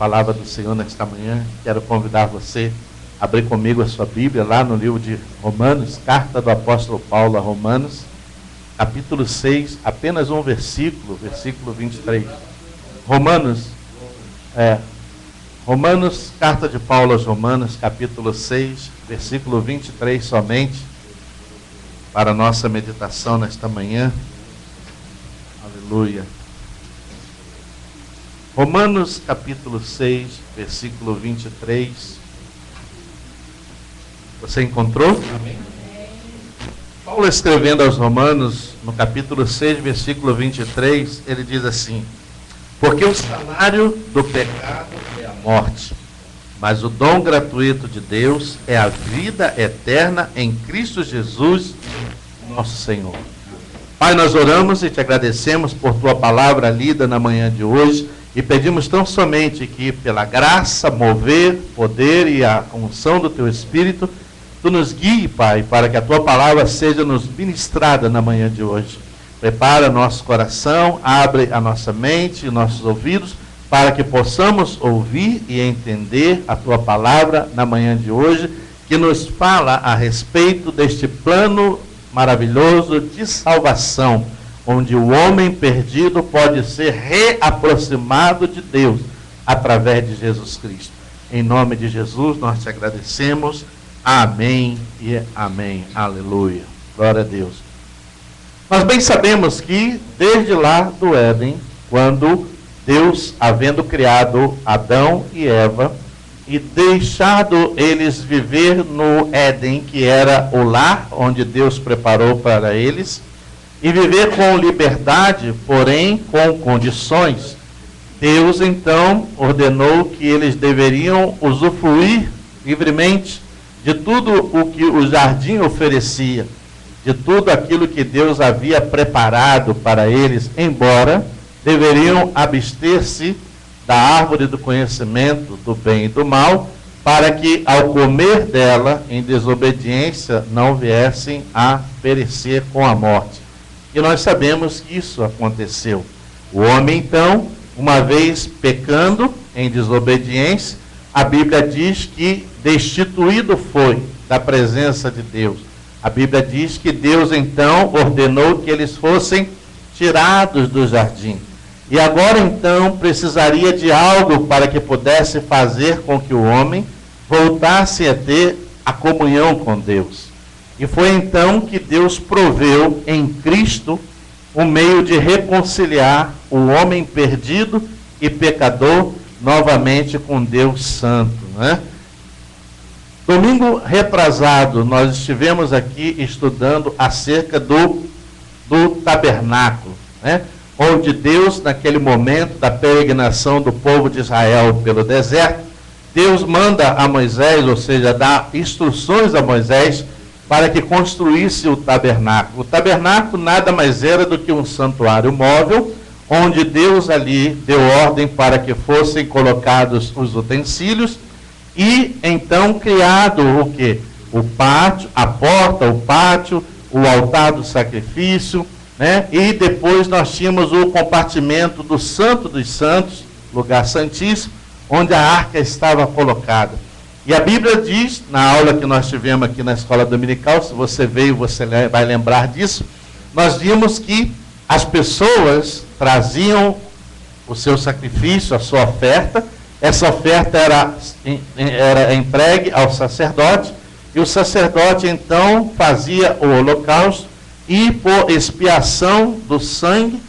palavra do Senhor nesta manhã. Quero convidar você a abrir comigo a sua Bíblia lá no livro de Romanos, carta do apóstolo Paulo a Romanos, capítulo 6, apenas um versículo, versículo 23. Romanos, carta de Paulo aos Romanos, capítulo 6, versículo 23 somente, para a nossa meditação nesta manhã. Aleluia. Romanos, capítulo 6, versículo 23. Você encontrou? Amém. Paulo, escrevendo aos Romanos, no capítulo 6, versículo 23, ele diz assim: porque o salário do pecado é a morte, mas o dom gratuito de Deus é a vida eterna em Cristo Jesus, nosso Senhor. Pai, nós oramos e te agradecemos por tua palavra lida na manhã de hoje e pedimos tão somente que, pela graça, mover, poder e a unção do teu Espírito, tu nos guie, Pai, para que a tua palavra seja nos ministrada na manhã de hoje. Prepara nosso coração, abre a nossa mente e nossos ouvidos para que possamos ouvir e entender a tua palavra na manhã de hoje, que nos fala a respeito deste plano maravilhoso de salvação, onde o homem perdido pode ser reaproximado de Deus através de Jesus Cristo. Em nome de Jesus nós te agradecemos. Amém e amém. Aleluia. Glória a Deus. Nós bem sabemos que desde lá do Éden, quando Deus, havendo criado Adão e Eva e deixado eles viver no Éden, que era o lar onde Deus preparou para eles, e viver com liberdade, porém com condições, Deus então ordenou que eles deveriam usufruir livremente de tudo o que o jardim oferecia, de tudo aquilo que Deus havia preparado para eles, embora deveriam abster-se da árvore do conhecimento do bem e do mal, para que ao comer dela em desobediência não viessem a perecer com a morte. E nós sabemos que isso aconteceu. O homem então, uma vez pecando em desobediência, a Bíblia diz que destituído foi da presença de Deus. A Bíblia diz que Deus então ordenou que eles fossem tirados do jardim. E agora então precisaria de algo para que pudesse fazer com que o homem voltasse a ter a comunhão com Deus. E foi então que Deus proveu em Cristo um meio de reconciliar o homem perdido e pecador novamente com Deus Santo, né? Domingo retrasado, nós estivemos aqui estudando acerca do tabernáculo, né? Onde Deus, naquele momento da peregrinação do povo de Israel pelo deserto, Deus manda a Moisés, ou seja, dá instruções a Moisés para que construísse o tabernáculo. O tabernáculo nada mais era do que um santuário móvel, onde Deus ali deu ordem para que fossem colocados os utensílios, e então criado o quê? O pátio, a porta, o pátio, o altar do sacrifício, né? E depois nós tínhamos o compartimento do Santo dos Santos, lugar santíssimo, onde a arca estava colocada. E a Bíblia diz, na aula que nós tivemos aqui na escola dominical, se você veio, você vai lembrar disso, nós vimos que as pessoas traziam o seu sacrifício, a sua oferta. Essa oferta era entregue ao sacerdote, e o sacerdote então fazia o holocausto, e por expiação do sangue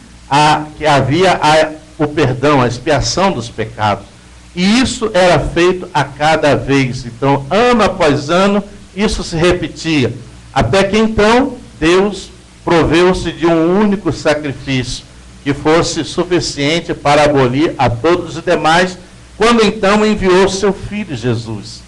que havia o perdão, a expiação dos pecados. E isso era feito a cada vez. Então, ano após ano, isso se repetia. Até que então, Deus proveu-se de um único sacrifício, que fosse suficiente para abolir a todos os demais, quando então enviou seu Filho Jesus.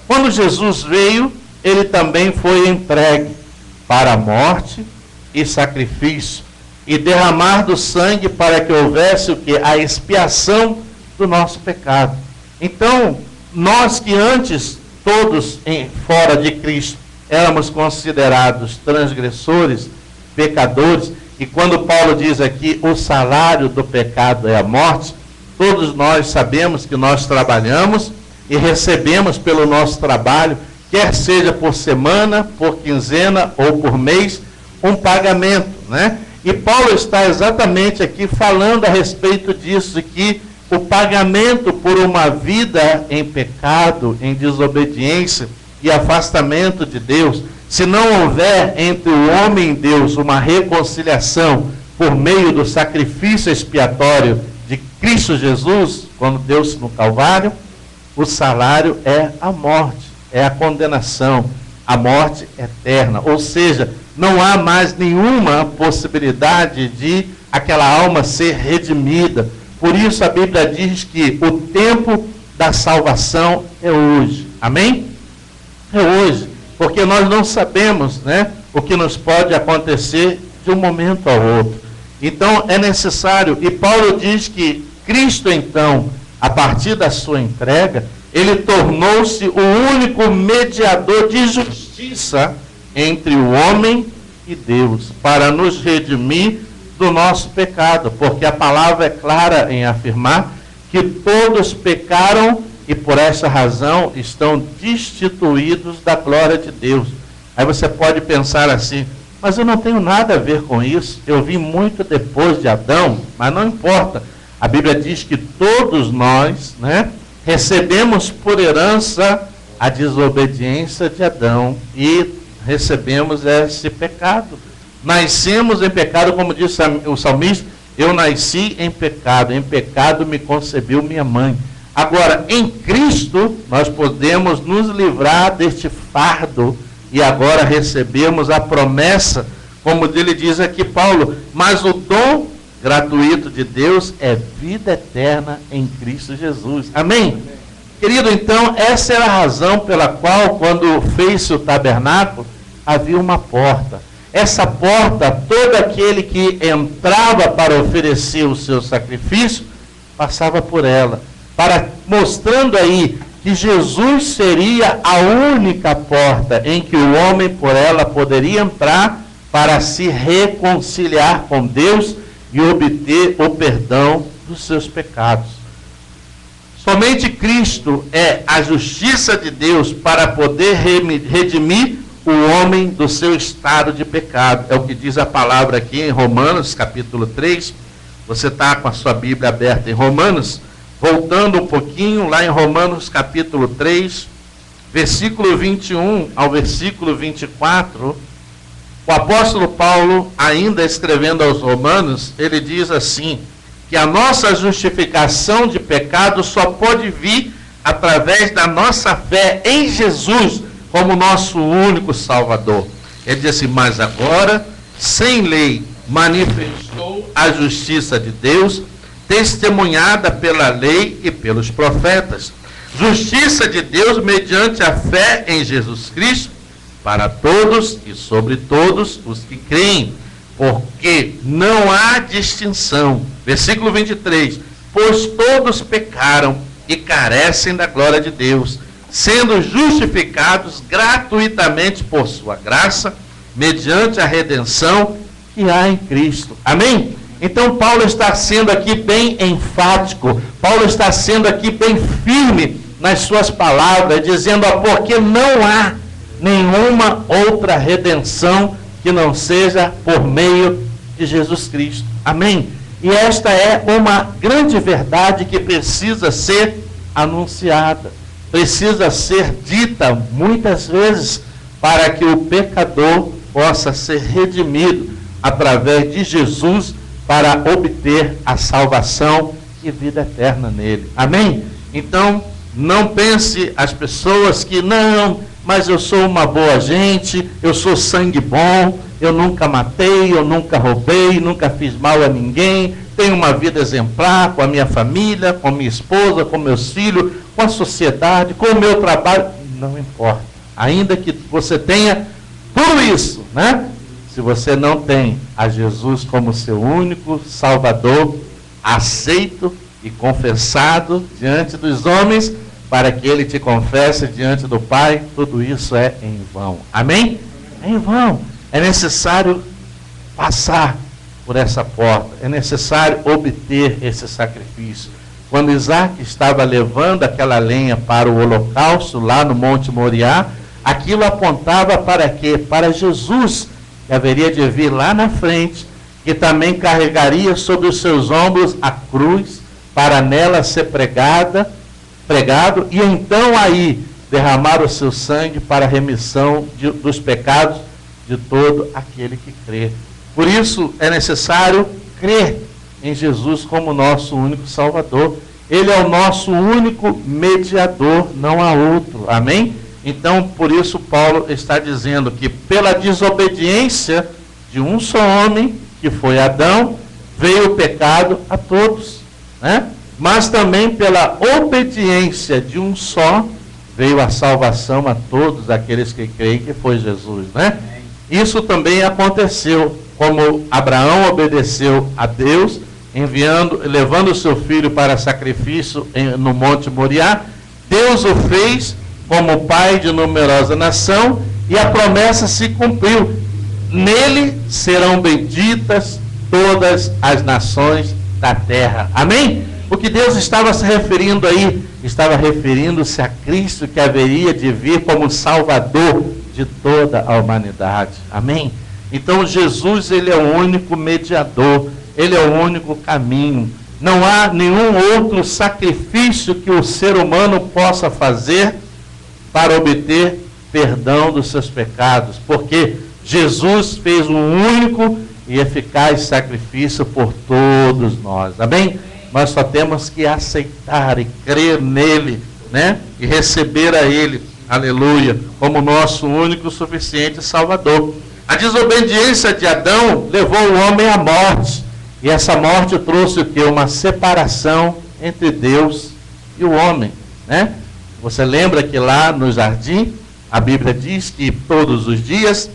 Quando Jesus veio, ele também foi entregue para a morte e sacrifício, e derramar do sangue para que houvesse o quê? A expiação do nosso pecado. Então, nós que antes, todos fora de Cristo, éramos considerados transgressores, pecadores, e quando Paulo diz aqui, o salário do pecado é a morte, todos nós sabemos que nós trabalhamos e recebemos pelo nosso trabalho, quer seja por semana, por quinzena ou por mês, um pagamento, né? E Paulo está exatamente aqui falando a respeito disso, de que o pagamento por uma vida em pecado, em desobediência e afastamento de Deus, se não houver entre o homem e Deus uma reconciliação por meio do sacrifício expiatório de Cristo Jesus, quando Deus no Calvário, o salário é a morte, é a condenação, a morte eterna. Ou seja, não há mais nenhuma possibilidade de aquela alma ser redimida. Por isso a Bíblia diz que o tempo da salvação é hoje. Amém? É hoje. Porque nós não sabemos, né, o que nos pode acontecer de um momento ao outro. Então é necessário, e Paulo diz que Cristo então, a partir da sua entrega, ele tornou-se o único mediador de justiça entre o homem e Deus, para nos redimir do nosso pecado, porque a palavra é clara em afirmar que todos pecaram e por essa razão estão destituídos da glória de Deus. Aí você pode pensar assim, mas eu não tenho nada a ver com isso, eu vim muito depois de Adão, mas não importa. A Bíblia diz que todos nós, né, recebemos por herança a desobediência de Adão e recebemos esse pecado. Nascemos em pecado, como disse o salmista, eu nasci em pecado me concebeu minha mãe. Agora, em Cristo, nós podemos nos livrar deste fardo e agora recebemos a promessa, como ele diz aqui Paulo, mas o dom gratuito de Deus é vida eterna em Cristo Jesus. Amém? Querido, então, essa era a razão pela qual, quando fez-se o tabernáculo, havia uma porta. Essa porta, todo aquele que entrava para oferecer o seu sacrifício, passava por ela, mostrando aí que Jesus seria a única porta em que o homem por ela poderia entrar para se reconciliar com Deus e obter o perdão dos seus pecados. Somente Cristo é a justiça de Deus para poder redimir o homem do seu estado de pecado. É o que diz a palavra aqui em Romanos, capítulo 3. Você está com a sua Bíblia aberta em Romanos? Voltando um pouquinho, lá em Romanos, capítulo 3, versículo 21 ao versículo 24, o apóstolo Paulo, ainda escrevendo aos Romanos, ele diz assim, que a nossa justificação de pecado só pode vir através da nossa fé em Jesus, como nosso único Salvador. Ele diz assim, mas agora, sem lei, manifestou a justiça de Deus, testemunhada pela lei e pelos profetas. Justiça de Deus mediante a fé em Jesus Cristo, para todos e sobre todos os que creem, porque não há distinção. Versículo 23, pois todos pecaram e carecem da glória de Deus, sendo justificados gratuitamente por sua graça, mediante a redenção que há em Cristo. Amém? Então Paulo está sendo aqui bem enfático, Paulo está sendo aqui bem firme nas suas palavras, dizendo, porque não há nenhuma outra redenção que não seja por meio de Jesus Cristo. Amém? E esta é uma grande verdade que precisa ser anunciada, precisa ser dita muitas vezes para que o pecador possa ser redimido através de Jesus para obter a salvação e vida eterna nele. Amém? Então, não pense as pessoas que, não, mas eu sou uma boa gente, eu sou sangue bom, eu nunca matei, eu nunca roubei, nunca fiz mal a ninguém, tenho uma vida exemplar com a minha família, com minha esposa, com meus filhos, com a sociedade, com o meu trabalho. Não importa. Ainda que você tenha tudo isso, né? Se você não tem a Jesus como seu único Salvador, aceito e confessado diante dos homens, para que ele te confesse diante do Pai, tudo isso é em vão. Amém? É em vão. É necessário passar por essa porta, é necessário obter esse sacrifício. quando Isaac estava levando aquela lenha para o holocausto lá no Monte Moriá, aquilo apontava para quê? Para Jesus, que haveria de vir lá na frente, que também carregaria sobre os seus ombros a cruz, para nela ser pregado, e então aí derramar o seu sangue para a remissão dos pecados de todo aquele que crê. Por isso é necessário crer em Jesus como nosso único Salvador. Ele é o nosso único mediador, não há outro. Amém? Então, por isso Paulo está dizendo que pela desobediência de um só homem, que foi Adão, veio o pecado a todos, né? Mas também pela obediência de um só, veio a salvação a todos aqueles que creem que foi Jesus, né? Isso também aconteceu, como Abraão obedeceu a Deus, levando o seu filho para sacrifício no Monte Moriá. Deus o fez como pai de numerosa nação, e a promessa se cumpriu. Nele serão benditas todas as nações da terra. Amém? O que Deus estava se referindo aí, estava referindo-se a Cristo, que haveria de vir como Salvador de toda a humanidade. Amém? Então Jesus, ele é o único mediador, ele é o único caminho. Não há nenhum outro sacrifício que o ser humano possa fazer para obter perdão dos seus pecados, porque Jesus fez um único e eficaz sacrifício por todos nós. Amém? Nós só temos que aceitar e crer nele, né? E receber a ele, aleluia, como nosso único e suficiente Salvador. A desobediência de Adão levou o homem à morte. E essa morte trouxe o quê? Uma separação entre Deus e o homem, né? Você lembra que lá no jardim, a Bíblia diz que todos os dias,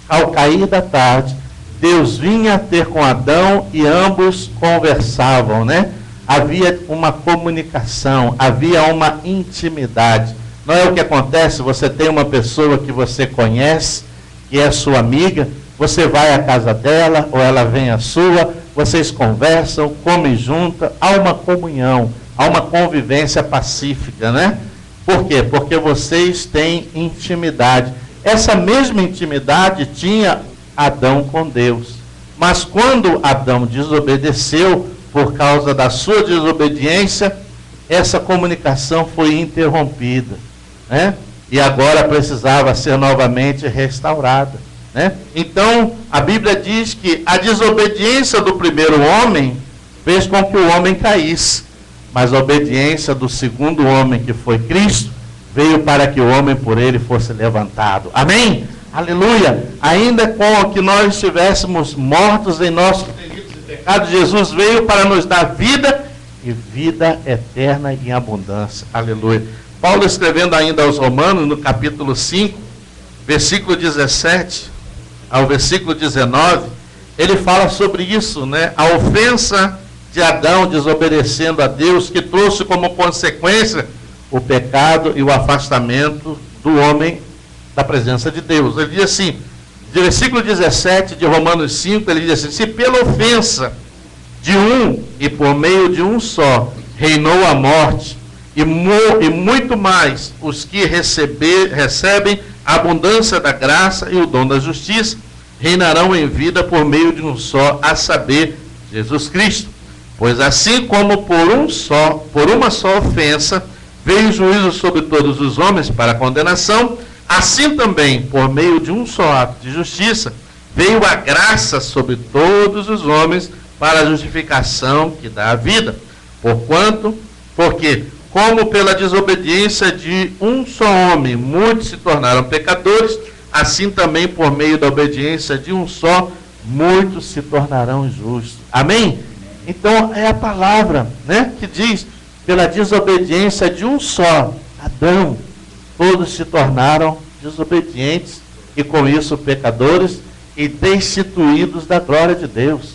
ao cair da tarde, Deus vinha ter com Adão e ambos conversavam, né? Havia uma comunicação, havia uma intimidade. Não é o que acontece, você tem uma pessoa que você conhece, que é sua amiga, você vai à casa dela, ou ela vem à sua, vocês conversam, comem junto, há uma comunhão, há uma convivência pacífica, né? Por quê? Porque vocês têm intimidade. Essa mesma intimidade tinha Adão com Deus. Mas quando Adão desobedeceu, por causa da sua desobediência, essa comunicação foi interrompida, né? E agora precisava ser novamente restaurada, né? Então, a Bíblia diz que a desobediência do primeiro homem fez com que o homem caísse. Mas a obediência do segundo homem, que foi Cristo, veio para que o homem por ele fosse levantado. Amém? Aleluia! Ainda com que nós estivéssemos mortos em nossos delitos e pecados, Jesus veio para nos dar vida e vida eterna em abundância. Aleluia! Paulo, escrevendo ainda aos Romanos, no capítulo 5, versículo 17 ao versículo 19, ele fala sobre isso, né? A ofensa de Adão desobedecendo a Deus, que trouxe como consequência o pecado e o afastamento do homem da presença de Deus. Ele diz assim, de versículo 17 de Romanos 5, ele diz assim: se pela ofensa de um e por meio de um só reinou a morte, e muito mais os que recebem a abundância da graça e o dom da justiça, reinarão em vida por meio de um só, a saber, Jesus Cristo. Pois assim como por uma só ofensa, veio o juízo sobre todos os homens para a condenação, assim também, por meio de um só ato de justiça, veio a graça sobre todos os homens para a justificação que dá a vida. Porque, como pela desobediência de um só homem, muitos se tornaram pecadores, assim também por meio da obediência de um só, muitos se tornarão justos. Amém? Então é a palavra, né, que diz, pela desobediência de um só, Adão, todos se tornaram desobedientes e com isso pecadores e destituídos da glória de Deus.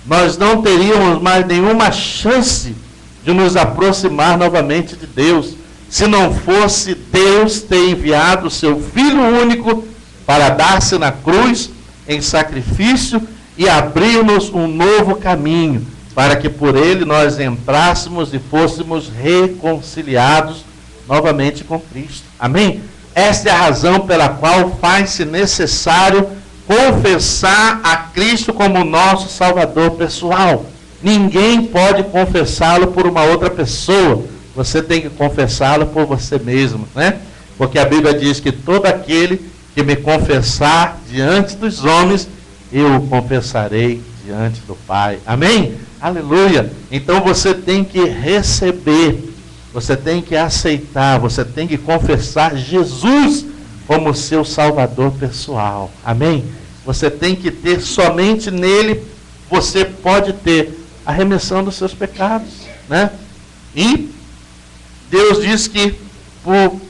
Nós não teríamos mais nenhuma chance de nos aproximar novamente de Deus, se não fosse Deus ter enviado o seu Filho único para dar-se na cruz em sacrifício e abrir-nos um novo caminho. para que por ele nós entrássemos e fôssemos reconciliados novamente com Cristo. Amém? Esta é a razão pela qual faz-se necessário confessar a Cristo como nosso Salvador pessoal. Ninguém pode confessá-lo por uma outra pessoa. Você tem que confessá-lo por você mesmo, né? Porque a Bíblia diz que todo aquele que me confessar diante dos homens, eu o confessarei diante do Pai. Amém? Aleluia! Então você tem que receber, você tem que aceitar, você tem que confessar Jesus como seu Salvador pessoal. Amém? Você tem que ter somente nele, você pode ter a remissão dos seus pecados, né? E Deus diz que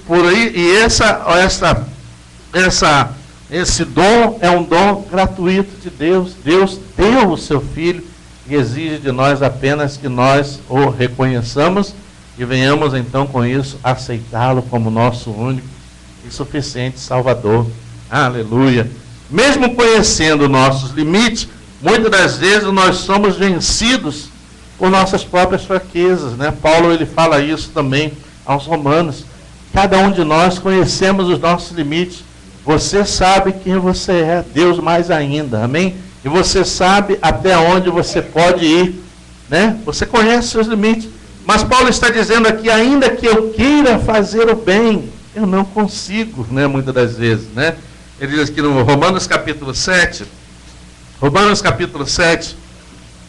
por aí, e esse dom é um dom gratuito de Deus. Deus deu o seu Filho e exige de nós apenas que nós o reconheçamos e venhamos então com isso aceitá-lo como nosso único e suficiente Salvador. Aleluia! Mesmo conhecendo nossos limites, muitas das vezes nós somos vencidos por nossas próprias fraquezas, né? Paulo ele fala isso também aos Romanos. Cada um de nós conhecemos os nossos limites. Você sabe quem você é, Deus mais ainda, amém? E você sabe até onde você pode ir, né? Você conhece seus limites. Mas Paulo está dizendo aqui, ainda que eu queira fazer o bem, eu não consigo, né? Muitas das vezes, né? Ele diz aqui no Romanos capítulo 7,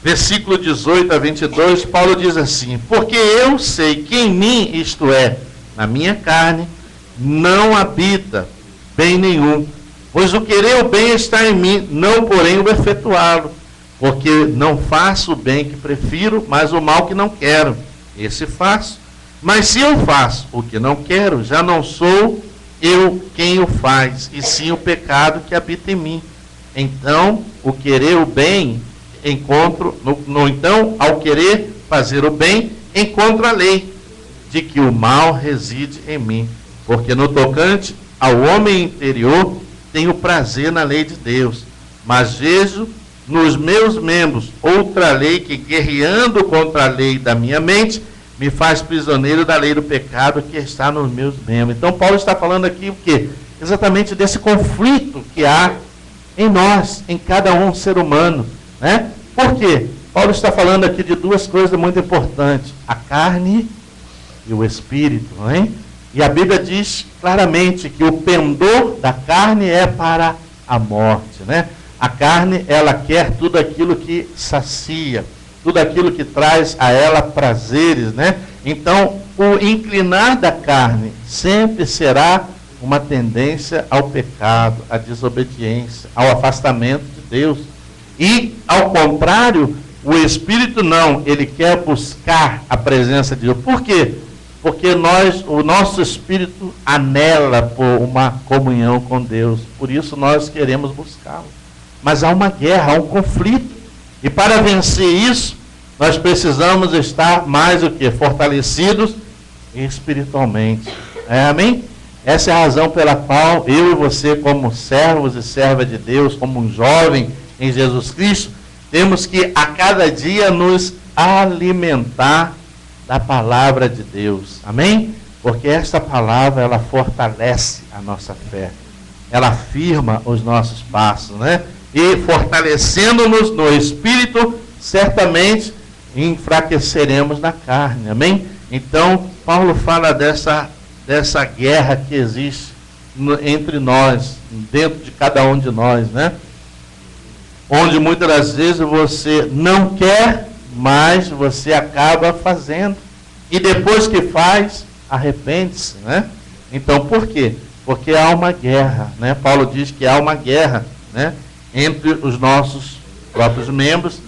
versículo 18 a 22, Paulo diz assim: porque eu sei que em mim, isto é, na minha carne, não habita bem nenhum, pois o querer o bem está em mim, não porém o efetuá-lo, porque não faço o bem que prefiro, mas o mal que não quero, esse faço. Mas se eu faço o que não quero, já não sou eu quem o faz, e sim o pecado que habita em mim. Então, o querer o bem, então, ao querer fazer o bem, encontro a lei, de que o mal reside em mim. Porque no tocante ao homem interior, tenho prazer na lei de Deus, mas vejo nos meus membros outra lei que, guerreando contra a lei da minha mente, me faz prisioneiro da lei do pecado que está nos meus membros. Então Paulo está falando aqui o quê? Exatamente desse conflito que há em nós, em cada um ser humano, né? Por quê? Paulo está falando aqui de duas coisas muito importantes: a carne e o espírito, não é? E a Bíblia diz claramente que o pendor da carne é para a morte, né? A carne, ela quer tudo aquilo que sacia, tudo aquilo que traz a ela prazeres, né? Então, o inclinar da carne sempre será uma tendência ao pecado, à desobediência, ao afastamento de Deus. E, ao contrário, o Espírito não, ele quer buscar a presença de Deus. Por quê? Porque o nosso Espírito anela por uma comunhão com Deus. Por isso nós queremos buscá-lo. Mas há uma guerra, há um conflito. E para vencer isso, nós precisamos estar mais o quê? Fortalecidos espiritualmente. Amém? Essa é a razão pela qual eu e você, como servos e servas de Deus, como um jovem em Jesus Cristo, temos que a cada dia nos alimentar da palavra de Deus. Amém? Porque esta palavra, ela fortalece a nossa fé. Ela afirma os nossos passos, né? E fortalecendo-nos no Espírito, certamente enfraqueceremos na carne. Amém? Então, Paulo fala dessa guerra que existe entre nós, dentro de cada um de nós, né? Onde muitas das vezes você não quer, mas você acaba fazendo. E depois que faz, arrepende-se, né? Então, por quê? Porque há uma guerra, né? Paulo diz que há uma guerra, né? Entre os nossos próprios membros,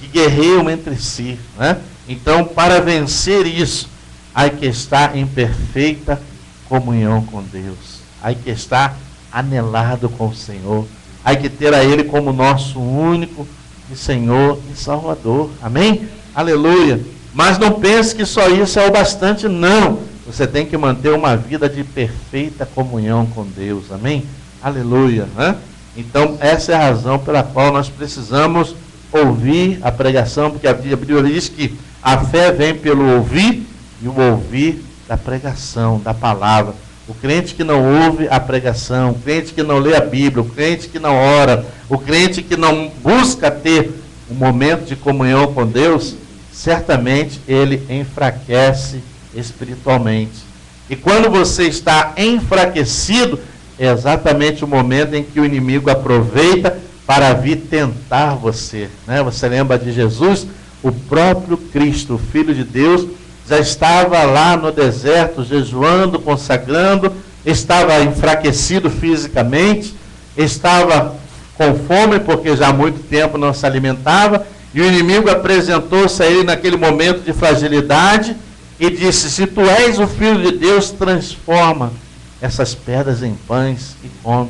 que guerreiam entre si, né? Então, para vencer isso, há que estar em perfeita comunhão com Deus. Há que estar anelado com o Senhor. Há que ter a Ele como nosso único Senhor e Salvador. Amém? Aleluia. Mas não pense que só isso é o bastante, não. Você tem que manter uma vida de perfeita comunhão com Deus. Amém? Aleluia. Né? Então, essa é a razão pela qual nós precisamos ouvir a pregação, porque a Bíblia diz que a fé vem pelo ouvir, e o ouvir da pregação, da palavra. O crente que não ouve a pregação, o crente que não lê a Bíblia, o crente que não ora, o crente que não busca ter um momento de comunhão com Deus, certamente ele enfraquece espiritualmente. E quando você está enfraquecido, é exatamente o momento em que o inimigo aproveita para vir tentar você, né? Você lembra de Jesus? O próprio Cristo, o Filho de Deus, já estava lá no deserto, jejuando, consagrando, estava enfraquecido fisicamente, estava com fome, porque já há muito tempo não se alimentava, e o inimigo apresentou-se a ele naquele momento de fragilidade, e disse: se tu és o Filho de Deus, transforma essas pedras em pães e come.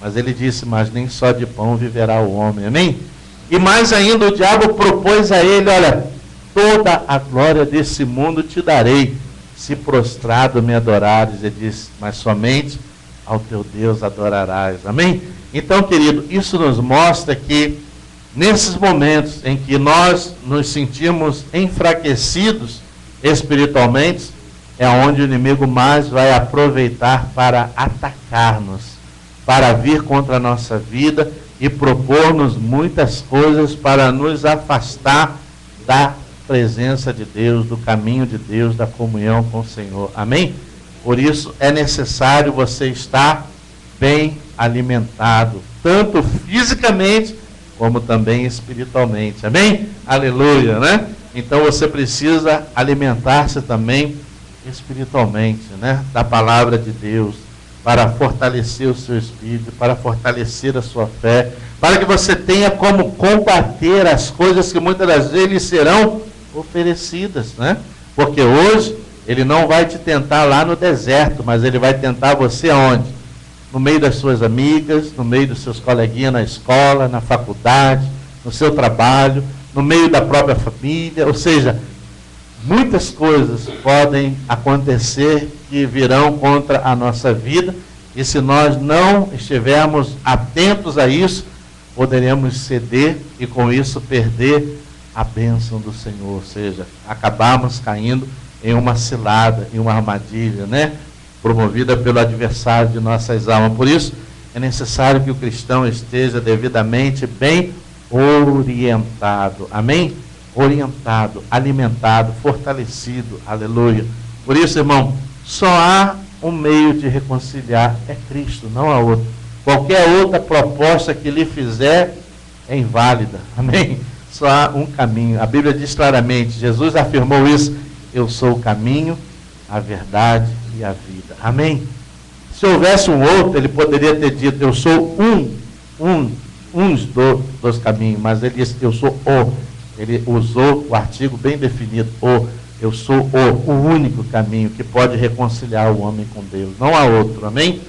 Mas ele disse: mas nem só de pão viverá o homem, amém? E mais ainda, o diabo propôs a ele: olha, toda a glória desse mundo te darei, se prostrado me adorares. Ele disse: mas somente ao teu Deus adorarás, amém? Então, querido, isso nos mostra que nesses momentos em que nós nos sentimos enfraquecidos espiritualmente, é onde o inimigo mais vai aproveitar para atacar-nos, para vir contra a nossa vida e propor-nos muitas coisas para nos afastar da presença de Deus, do caminho de Deus, da comunhão com o Senhor. Amém? Por isso é necessário você estar bem alimentado, tanto fisicamente como também espiritualmente. Amém? Aleluia, né? Então você precisa alimentar-se também espiritualmente, né? Da palavra de Deus, para fortalecer o seu espírito, para fortalecer a sua fé, para que você tenha como combater as coisas que muitas das vezes lhe serão oferecidas, né? Porque hoje ele não vai te tentar lá no deserto, mas ele vai tentar você aonde? No meio das suas amigas, no meio dos seus coleguinhas na escola, na faculdade, no seu trabalho, no meio da própria família. Ou seja, muitas coisas podem acontecer que virão contra a nossa vida, e se nós não estivermos atentos a isso, poderemos ceder e com isso perder a bênção do Senhor. Ou seja, acabamos caindo em uma cilada, em uma armadilha, né? Promovida pelo adversário de nossas almas. Por isso, é necessário que o cristão esteja devidamente bem orientado. Amém? Orientado, alimentado, fortalecido. Aleluia. Por isso, irmão, só há um meio de reconciliar, é Cristo, não há outro. Qualquer outra proposta que lhe fizer é inválida. Amém? Só há um caminho. A Bíblia diz claramente, Jesus afirmou isso: eu sou o caminho, a verdade e a vida. Amém? Se houvesse um outro, ele poderia ter dito: eu sou uns dos caminhos, mas ele disse: eu sou o. Ele usou o artigo bem definido, o. Eu sou o único caminho que pode reconciliar o homem com Deus. Não há outro, amém?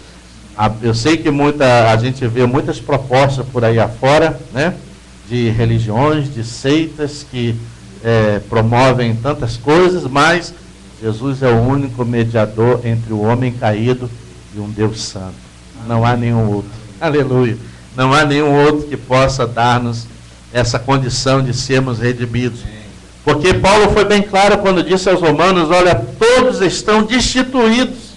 Eu sei que a gente vê muitas propostas por aí afora, né? De religiões, de seitas que promovem tantas coisas, mas Jesus é o único mediador entre o homem caído e um Deus santo. Não há nenhum outro. Aleluia. Não há nenhum outro que possa dar-nos essa condição de sermos redimidos. Porque Paulo foi bem claro quando disse aos romanos: olha, todos estão destituídos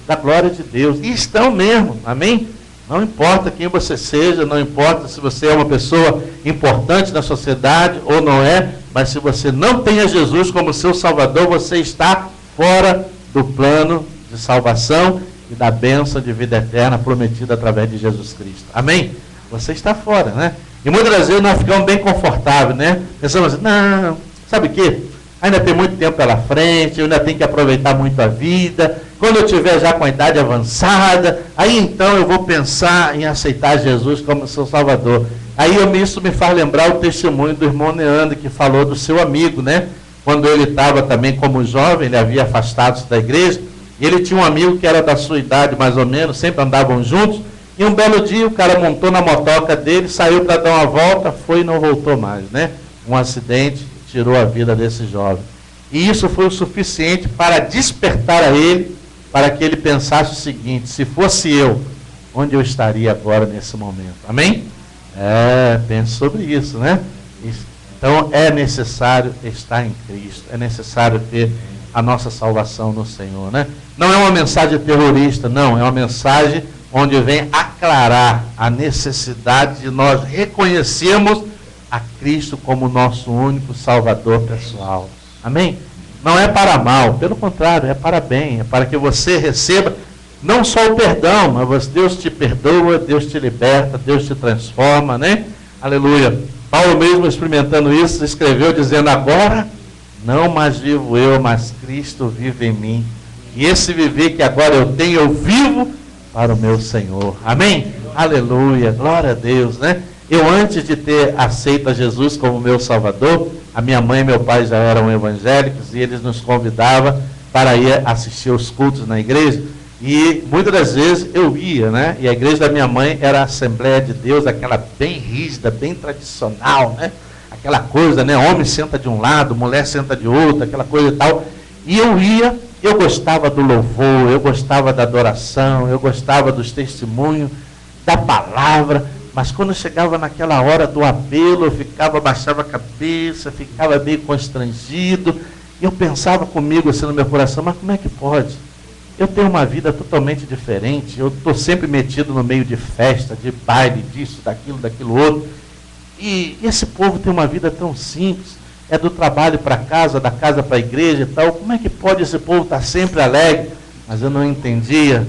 da glória de Deus. E estão mesmo, amém? Não importa quem você seja, não importa se você é uma pessoa importante na sociedade ou não é, mas se você não tem a Jesus como seu Salvador, você está fora do plano de salvação e da bênção de vida eterna prometida através de Jesus Cristo. Amém? Você está fora, né? E muitas das vezes nós ficamos bem confortáveis, né? Pensamos assim: não, sabe o quê? Ainda tem muito tempo pela frente, eu ainda tenho que aproveitar muito a vida. Quando eu estiver já com a idade avançada, aí então eu vou pensar em aceitar Jesus como seu Salvador. Aí isso me faz lembrar o testemunho do irmão Neandro, que falou do seu amigo, né? Quando ele estava também como jovem, ele havia afastado-se da igreja, e ele tinha um amigo que era da sua idade mais ou menos, sempre andavam juntos, e um belo dia o cara montou na motoca dele, saiu para dar uma volta, foi e não voltou mais, né? Um acidente tirou a vida desse jovem. E isso foi o suficiente para despertar a ele, para que ele pensasse o seguinte: se fosse eu, onde eu estaria agora nesse momento? Amém? Pense sobre isso, né? Então é necessário estar em Cristo, é necessário ter a nossa salvação no Senhor, né? Não é uma mensagem terrorista, não, é uma mensagem onde vem aclarar a necessidade de nós reconhecermos a Cristo como nosso único Salvador pessoal. Amém? Não é para mal, pelo contrário, é para bem, é para que você receba não só o perdão, mas Deus te perdoa, Deus te liberta, Deus te transforma, né? Aleluia. Paulo mesmo experimentando isso, escreveu dizendo: agora não mais vivo eu, mas Cristo vive em mim. E esse viver que agora eu tenho, eu vivo para o meu Senhor. Amém? Aleluia, glória a Deus, né? Eu, antes de ter aceito a Jesus como meu Salvador, a minha mãe e meu pai já eram evangélicos e eles nos convidavam para ir assistir os cultos na igreja. E muitas das vezes eu ia, né? E a igreja da minha mãe era a Assembleia de Deus, aquela bem rígida, bem tradicional, né? Aquela coisa, né? Homem senta de um lado, mulher senta de outro, aquela coisa e tal. E eu ia, eu gostava do louvor, eu gostava da adoração, eu gostava dos testemunhos, da palavra. Mas quando chegava naquela hora do apelo, eu baixava a cabeça, ficava meio constrangido. E eu pensava comigo assim no meu coração: mas como é que pode? Eu tenho uma vida totalmente diferente, eu estou sempre metido no meio de festa, de baile, disso, daquilo outro. E esse povo tem uma vida tão simples, é do trabalho para casa, da casa para a igreja e tal. Como é que pode esse povo estar sempre alegre? Mas eu não entendia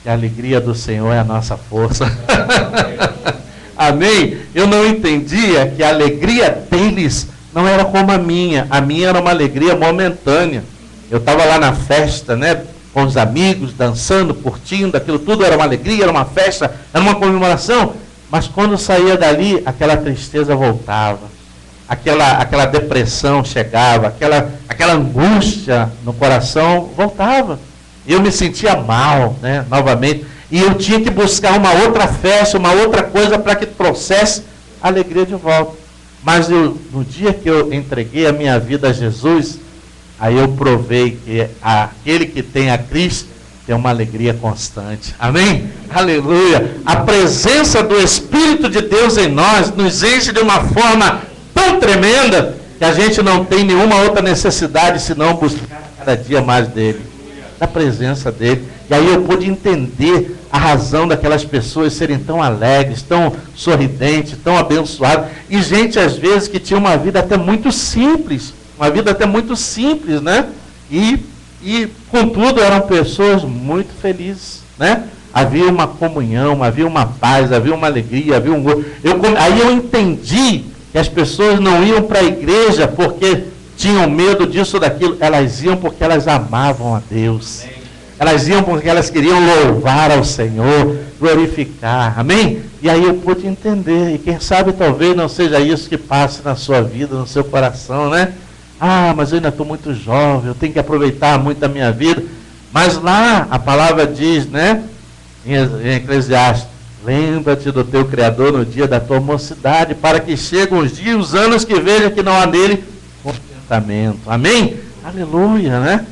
que a alegria do Senhor é a nossa força. Amém? Eu não entendia que a alegria deles não era como a minha era uma alegria momentânea. Eu estava lá na festa, né? Com os amigos, dançando, curtindo, aquilo tudo era uma alegria, era uma festa, era uma comemoração. Mas quando saía dali, aquela tristeza voltava, aquela depressão chegava, aquela angústia no coração voltava. Eu me sentia mal, né, novamente. E eu tinha que buscar uma outra festa, uma outra coisa para que trouxesse a alegria de volta. Mas no dia que eu entreguei a minha vida a Jesus, aí eu provei que aquele que tem a Cristo tem uma alegria constante. Amém? Aleluia! A presença do Espírito de Deus em nós nos enche de uma forma tão tremenda que a gente não tem nenhuma outra necessidade senão buscar cada dia mais dele, da presença dele. E aí eu pude entender a razão daquelas pessoas serem tão alegres, tão sorridentes, tão abençoadas. E gente, às vezes, que tinha uma vida até muito simples, né? E contudo, eram pessoas muito felizes, né? Havia uma comunhão, havia uma paz, havia uma alegria, havia um gosto. Aí eu entendi que as pessoas não iam para a igreja porque tinham medo disso ou daquilo. Elas iam porque elas amavam a Deus. Elas iam porque elas queriam louvar ao Senhor, glorificar. Amém? E aí eu pude entender. E quem sabe talvez não seja isso que passe na sua vida, no seu coração, né? Ah, mas eu ainda estou muito jovem, eu tenho que aproveitar muito a minha vida. Mas lá a palavra diz, né? Em Eclesiastes: lembra-te do teu Criador no dia da tua mocidade, para que cheguem os dias, os anos que veja que não há nele contentamento. Amém? Aleluia, né?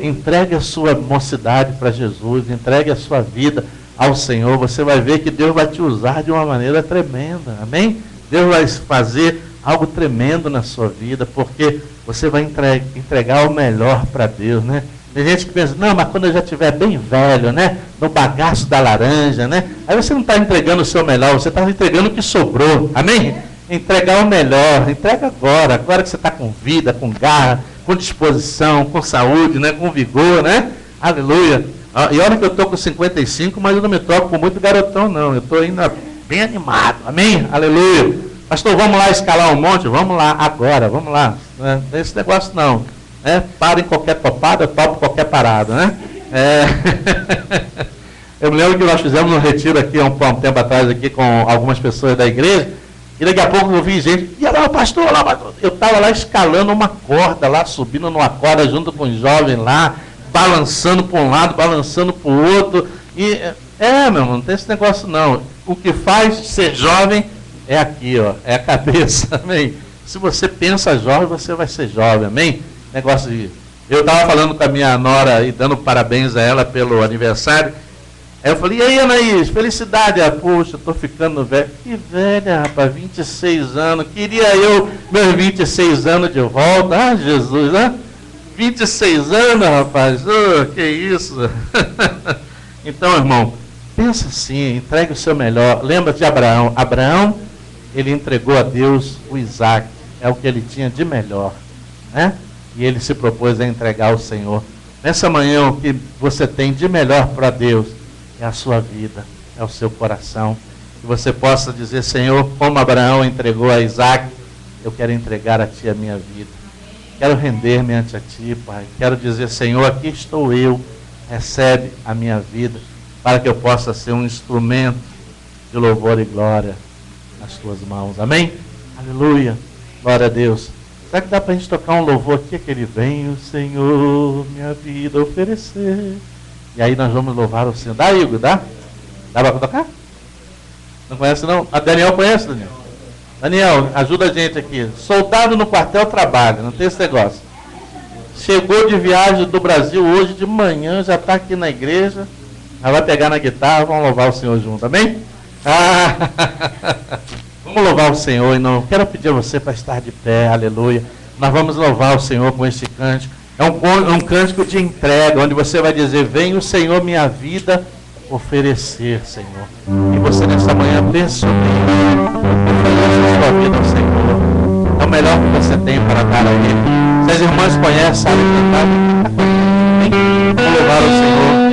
Entregue a sua mocidade para Jesus, entregue a sua vida ao Senhor. Você vai ver que Deus vai te usar de uma maneira tremenda. Amém? Deus vai fazer algo tremendo na sua vida, porque você vai entregar o melhor para Deus, né? Tem gente que pensa: não, mas quando eu já estiver bem velho, né? No bagaço da laranja, né? Aí você não está entregando o seu melhor, você está entregando o que sobrou. Amém? Entregar o melhor, entrega agora que você está com vida, com garra, com disposição, com saúde, né? Com vigor, né? Aleluia. E olha que eu estou com 55, mas eu não me troco com muito garotão, não. Eu estou ainda bem animado. Amém? Aleluia. Pastor, vamos lá escalar um monte? Vamos lá, agora, vamos lá. Não é esse negócio não. Para em qualquer topada, topa qualquer parada, né? Eu me lembro que nós fizemos um retiro aqui há um tempo atrás aqui com algumas pessoas da igreja, e daqui a pouco eu vi gente, e lá, pastor, eu estava lá escalando uma corda, lá subindo numa corda junto com os jovens lá, balançando para um lado, balançando para o outro. E meu irmão, não tem esse negócio não. O que faz ser jovem é aqui, ó, é a cabeça, amém? Se você pensa jovem, você vai ser jovem, amém? Negócio de... Eu estava falando com a minha nora e dando parabéns a ela pelo aniversário, Aí eu falei, e aí, Anaís, felicidade? Ah, poxa, estou ficando velho. Que velha, rapaz, 26 anos. Queria eu meus 26 anos de volta. Ah, Jesus, né? 26 anos, rapaz. Oh, que isso. Então, irmão, pensa assim, entregue o seu melhor. Lembra de Abraão. Abraão, ele entregou a Deus o Isaac. É o que ele tinha de melhor, né? E ele se propôs a entregar ao Senhor. Nessa manhã, o que você tem de melhor para Deus é a sua vida, é o seu coração. Que você possa dizer, Senhor, como Abraão entregou a Isaac, eu quero entregar a Ti a minha vida. Quero render-me ante a Ti, Pai. Quero dizer, Senhor, aqui estou eu, recebe a minha vida, para que eu possa ser um instrumento de louvor e glória nas Tuas mãos. Amém? Aleluia. Glória a Deus. Será que dá para a gente tocar um louvor aqui? Aquele vem o Senhor, minha vida oferecer. E aí nós vamos louvar o Senhor. Dá, Igor? Dá? Dá para tocar? Não conhece não? A Daniel conhece, Daniel? Daniel, ajuda a gente aqui. Soldado no quartel trabalha, não tem esse negócio. Chegou de viagem do Brasil hoje de manhã, já está aqui na igreja. Já vai pegar na guitarra, vamos louvar o Senhor junto, amém? Vamos louvar o Senhor e não quero pedir a você para estar de pé, aleluia. Nós vamos louvar o Senhor com este cântico. É um cântico de entrega, onde você vai dizer, vem o Senhor minha vida oferecer, Senhor. E você nessa manhã pense sobre isso. Ofereça a sua vida ao Senhor. É o melhor que você tem para dar a Ele. Se as irmãs conhecem, sabem cantar, vem louvar o Senhor.